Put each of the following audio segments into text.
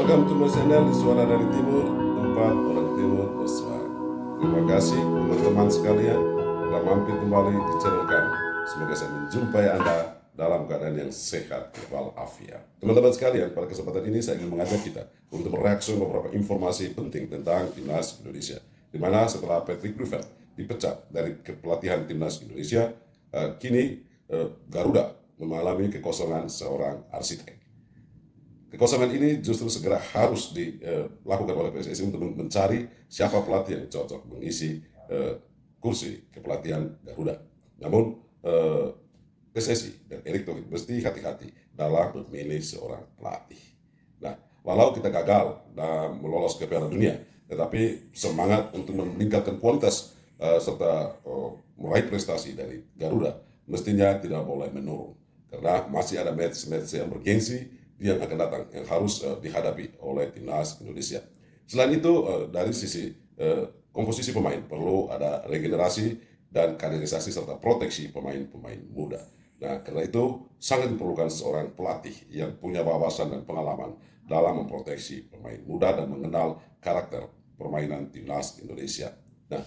Welcome to my channel Suara dari Timur, tempat orang Timur bersuara. Terima kasih teman-teman sekalian telah mampir kembali di channel kami. Semoga saya menjumpai Anda dalam keadaan yang sehat walafiat. Teman-teman sekalian, pada kesempatan ini saya ingin mengajak kita untuk mereaksi beberapa informasi penting tentang Timnas Indonesia. Di mana setelah Patrick Kluivert dipecat dari kepelatihan Timnas Indonesia, kini Garuda mengalami kekosongan seorang arsitek. Kekosongan ini justru segera harus dilakukan oleh PSSI untuk mencari siapa pelatih yang cocok mengisi kursi kepelatihan Garuda. Namun PSSI dan Erick Thohir mesti hati-hati dalam memilih seorang pelatih. Nah, walau kita gagal dalam melolos ke Piala Dunia, tetapi semangat untuk meningkatkan kualitas serta meraih prestasi dari Garuda mestinya tidak boleh menurun, karena masih ada match-match yang bergengsi yang akan datang yang harus dihadapi oleh Timnas Indonesia. Selain itu, dari sisi komposisi pemain perlu ada regenerasi dan kaderisasi serta proteksi pemain-pemain muda. Nah, karena itu sangat diperlukan seorang pelatih yang punya wawasan dan pengalaman dalam memproteksi pemain muda dan mengenal karakter permainan Timnas Indonesia. Nah,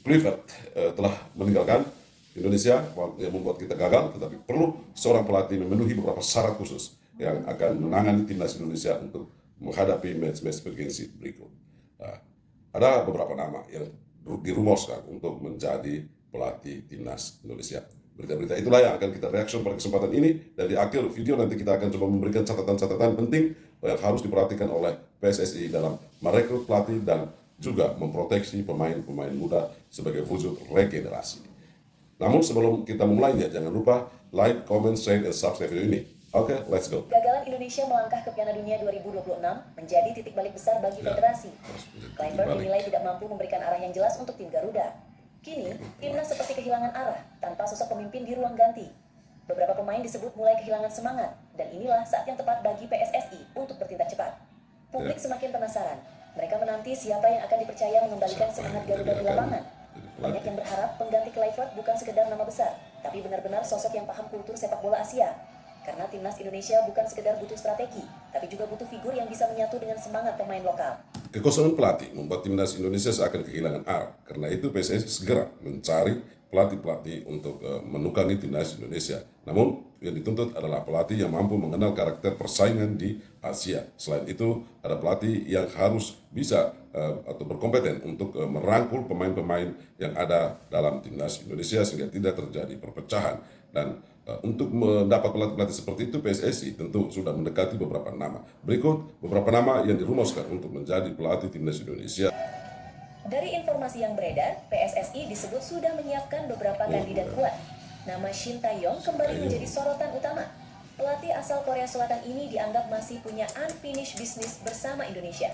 Kluivert telah meninggalkan Indonesia yang membuat kita gagal, tetapi perlu seorang pelatih memenuhi beberapa syarat khusus yang akan menangani Timnas Indonesia untuk menghadapi match-match bergengsi berikut. Nah, ada beberapa nama yang dirumuskan untuk menjadi pelatih Timnas Indonesia. Berita-berita itulah yang akan kita reaksi pada kesempatan ini, dan di akhir video nanti kita akan coba memberikan catatan-catatan penting yang harus diperhatikan oleh PSSI dalam merekrut pelatih dan juga memproteksi pemain-pemain muda sebagai wujud regenerasi. Namun sebelum kita memulainya, jangan lupa like, comment, share, dan subscribe video ini. Oke, let's go. Kegagalan Indonesia melangkah ke Piala Dunia 2026 menjadi titik balik besar bagi federasi. Kluivert dinilai tidak mampu memberikan arah yang jelas untuk tim Garuda. Kini, timnas seperti kehilangan arah tanpa sosok pemimpin di ruang ganti. Beberapa pemain disebut mulai kehilangan semangat, dan inilah saat yang tepat bagi PSSI untuk bertindak cepat. Publik semakin penasaran. Mereka menanti siapa yang akan dipercaya mengembalikan semangat Garuda di lapangan. Banyak yang berharap pengganti Kluivert bukan sekedar nama besar, tapi benar-benar sosok yang paham kultur sepak bola Asia. Karena timnas Indonesia bukan sekedar butuh strategi, tapi juga butuh figur yang bisa menyatu dengan semangat pemain lokal. Kekosongan pelatih membuat timnas Indonesia seakan kehilangan arah. Karena itu PSSI segera mencari pelatih-pelatih untuk menukangi timnas Indonesia. Namun yang dituntut adalah pelatih yang mampu mengenal karakter persaingan di Asia. Selain itu, ada pelatih yang harus bisa atau berkompeten untuk merangkul pemain-pemain yang ada dalam timnas Indonesia sehingga tidak terjadi perpecahan. Dan untuk mendapat pelatih-pelatih seperti itu, PSSI tentu sudah mendekati beberapa nama. Berikut beberapa nama yang dirumuskan untuk menjadi pelatih timnas Indonesia. Dari informasi yang beredar, PSSI disebut sudah menyiapkan beberapa kandidat kuat. Nama Shin Tae-yong kembali menjadi sorotan utama. Pelatih asal Korea Selatan ini dianggap masih punya unfinished business bersama Indonesia.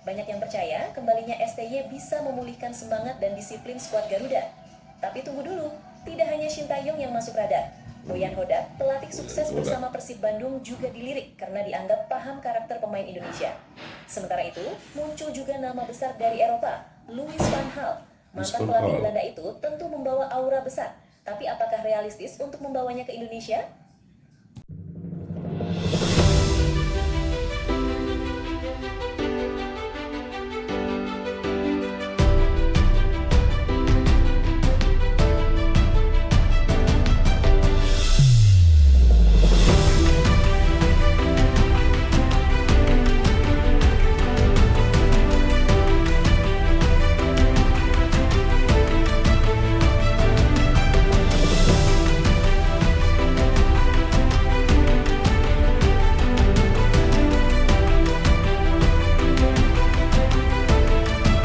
Banyak yang percaya kembalinya STY bisa memulihkan semangat dan disiplin skuad Garuda. Tapi tunggu dulu, tidak hanya Shin Tae-yong yang masuk radar. Boyan Hodak, pelatih sukses bersama Persib Bandung, juga dilirik karena dianggap paham karakter pemain Indonesia. Sementara itu, muncul juga nama besar dari Eropa, Louis van Gaal. Mantan pelatih Belanda itu tentu membawa aura besar, tapi apakah realistis untuk membawanya ke Indonesia?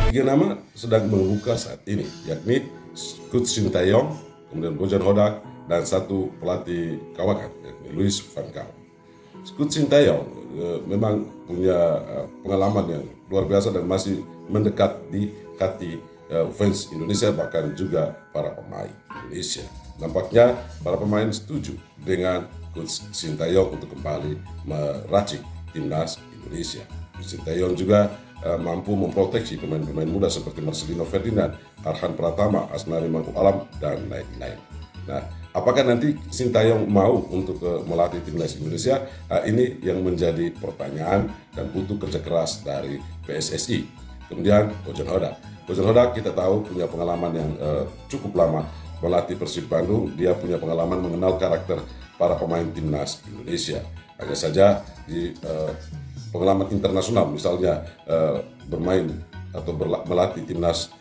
Tiga nama sedang membuka saat ini, yakni Shin Tae-yong, kemudian Boyan Hodak, dan satu pelatih kawakan, yakni Louis van Gaal. Shin Tae-yong memang punya pengalaman yang luar biasa dan masih mendekat di hati fans Indonesia, bahkan juga para pemain Indonesia. Nampaknya para pemain setuju dengan Shin Tae-yong untuk kembali meracik timnas Indonesia. Shin Tae-yong juga mampu memproteksi pemain-pemain muda seperti Marcelino Ferdinand, Arhan Pratama, Asnari Mangku Alam, dan lain-lain. Nah, apakah nanti Sintayong mau untuk melatih timnas Indonesia? Ini yang menjadi pertanyaan dan butuh kerja keras dari PSSI. Kemudian Bojan Hodak. Bojan Hodak kita tahu punya pengalaman yang cukup lama melatih Persib Bandung. Dia punya pengalaman mengenal karakter para pemain timnas Indonesia. Hanya saja di pengalaman internasional, misalnya bermain atau melatih timnas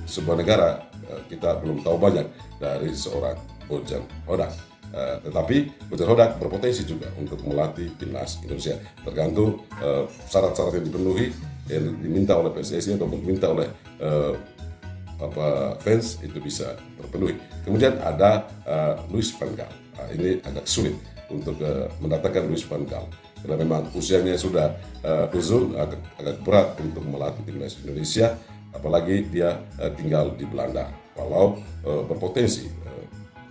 sebuah negara, kita belum tahu banyak dari seorang Bojan Hodak. Tetapi Bojan Hodak berpotensi juga untuk melatih timnas Indonesia, tergantung syarat-syarat yang dipenuhi yang diminta oleh PSSI atau diminta oleh fans itu bisa terpenuhi. Kemudian ada Louis van Gaal. Ini agak sulit untuk mendatangkan Louis van Gaal karena memang usianya sudah uzur, agak berat untuk melatih timnas Indonesia, apalagi dia tinggal di Belanda. Walau berpotensi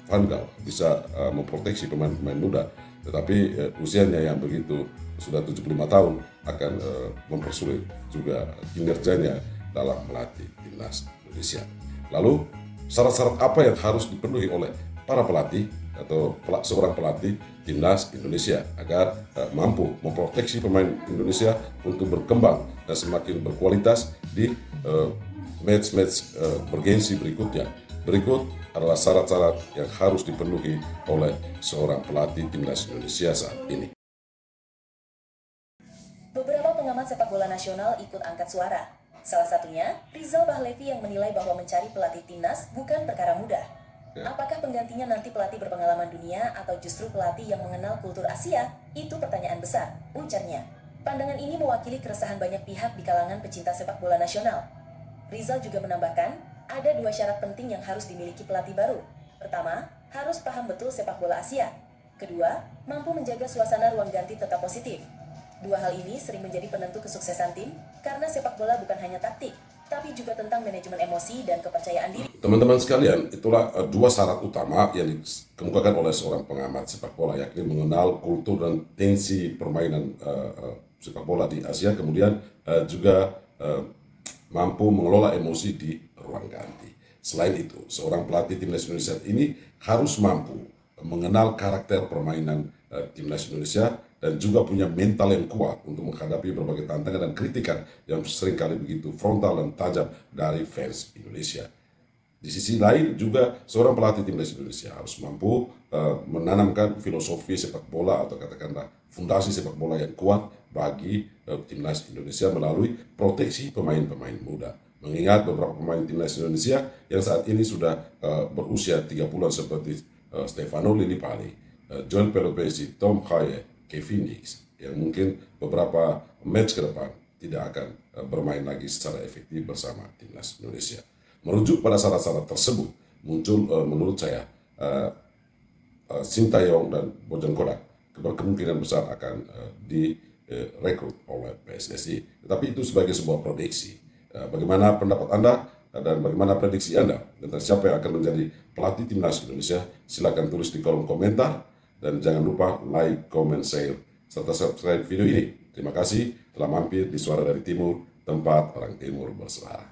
Van Gaal bisa memproteksi pemain-pemain muda, tetapi usianya yang begitu sudah 75 tahun akan mempersulit juga kinerjanya dalam melatih timnas Indonesia. Lalu syarat-syarat apa yang harus dipenuhi oleh para pelatih atau seorang pelatih timnas Indonesia agar mampu memproteksi pemain Indonesia untuk berkembang dan semakin berkualitas di match-match bergengsi berikutnya. Berikut adalah syarat-syarat yang harus dipenuhi oleh seorang pelatih timnas Indonesia saat ini. Beberapa pengamat sepak bola nasional ikut angkat suara. Salah satunya, Rizal Bahlevi yang menilai bahwa mencari pelatih timnas bukan perkara mudah. Apakah penggantinya nanti pelatih berpengalaman dunia atau justru pelatih yang mengenal kultur Asia? Itu pertanyaan besar, ujarnya. Pandangan ini mewakili keresahan banyak pihak di kalangan pecinta sepak bola nasional. Rizal juga menambahkan, ada 2 syarat penting yang harus dimiliki pelatih baru. Pertama, harus paham betul sepak bola Asia. Kedua, mampu menjaga suasana ruang ganti tetap positif. 2 hal ini sering menjadi penentu kesuksesan tim, karena sepak bola bukan hanya taktik, tapi juga tentang manajemen emosi dan kepercayaan diri. Teman-teman sekalian, itulah 2 syarat utama yang dikemukakan oleh seorang pengamat sepak bola, yakni mengenal kultur dan tensi permainan sepak bola di Asia, kemudian juga mampu mengelola emosi di ruang ganti. Selain itu, seorang pelatih timnas Indonesia ini harus mampu mengenal karakter permainan timnas Indonesia dan juga punya mental yang kuat untuk menghadapi berbagai tantangan dan kritikan yang seringkali begitu frontal dan tajam dari fans Indonesia. Di sisi lain juga seorang pelatih timnas Indonesia harus mampu menanamkan filosofi sepak bola atau katakanlah fondasi sepak bola yang kuat bagi timnas Indonesia melalui proteksi pemain-pemain muda. Mengingat beberapa pemain timnas Indonesia yang saat ini sudah berusia 30-an seperti Stefano Lillipali, Joel Pelopesi, Tom Haye, Kevin Dix, yang mungkin beberapa match ke depan tidak akan bermain lagi secara efektif bersama timnas Indonesia. Merujuk pada syarat-syarat tersebut, muncul menurut saya Sintayong dan Bojan Hodak berkemungkinan besar akan direkrut oleh PSSI. Tetapi itu sebagai sebuah prediksi. Bagaimana pendapat Anda dan bagaimana prediksi Anda tentang siapa yang akan menjadi pelatih timnas Indonesia? Silakan tulis di kolom komentar dan jangan lupa like, comment, share, serta subscribe video ini. Terima kasih telah mampir di Suara dari Timur, tempat orang Timur bersuara.